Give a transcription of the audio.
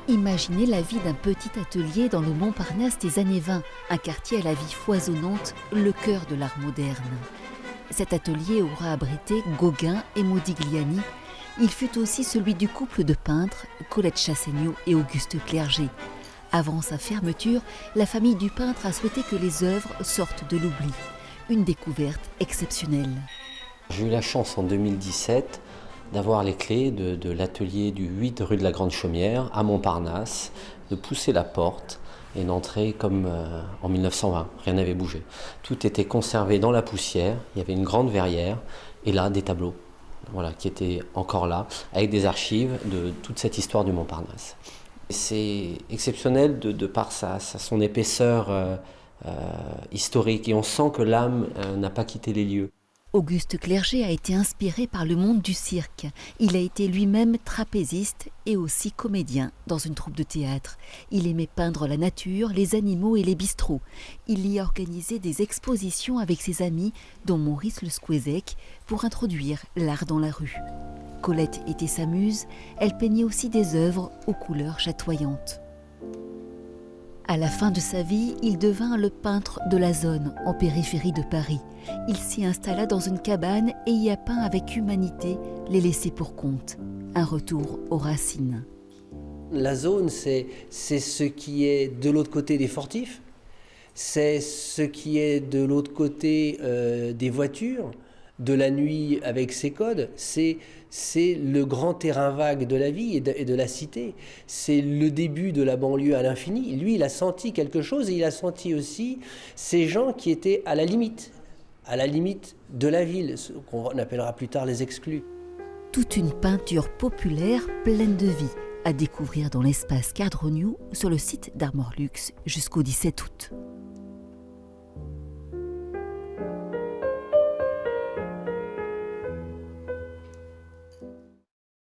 Imaginez la vie d'un petit atelier dans le Montparnasse des années 20, un quartier à la vie foisonnante, le cœur de l'art moderne. Cet atelier aura abrité Gauguin et Modigliani. Il fut aussi celui du couple de peintres, Colette Chassaignaud et Auguste Clerget. Avant sa fermeture, la famille du peintre a souhaité que les œuvres sortent de l'oubli. Une découverte exceptionnelle. J'ai eu la chance en 2017 d'avoir les clés de l'atelier du 8 rue de la Grande Chaumière à Montparnasse, de pousser la porte et d'entrer comme en 1920, rien n'avait bougé. Tout était conservé dans la poussière, il y avait une grande verrière et là des tableaux qui étaient encore là, avec des archives de toute cette histoire du Montparnasse. C'est exceptionnel de par son épaisseur historique et on sent que l'âme n'a pas quitté les lieux. Auguste Clerget a été inspiré par le monde du cirque. Il a été lui-même trapéziste et aussi comédien dans une troupe de théâtre. Il aimait peindre la nature, les animaux et les bistrots. Il y a organisé des expositions avec ses amis, dont Maurice Le Squeezec, pour introduire l'art dans la rue. Colette était sa muse, elle peignait aussi des œuvres aux couleurs chatoyantes. À la fin de sa vie, il devint le peintre de la zone, en périphérie de Paris. Il s'y installa dans une cabane et y a peint avec humanité les laissés pour compte. Un retour aux racines. La zone, c'est ce qui est de l'autre côté des fortifs, c'est ce qui est de l'autre côté des voitures, de la nuit avec ses codes, c'est le grand terrain vague de la vie et de la cité. C'est le début de la banlieue à l'infini. Lui, il a senti quelque chose et il a senti aussi ces gens qui étaient à la limite de la ville, ce qu'on appellera plus tard les exclus. Toute une peinture populaire pleine de vie à découvrir dans l'espace Cadre New sur le site d'Armor Luxe jusqu'au 17 août.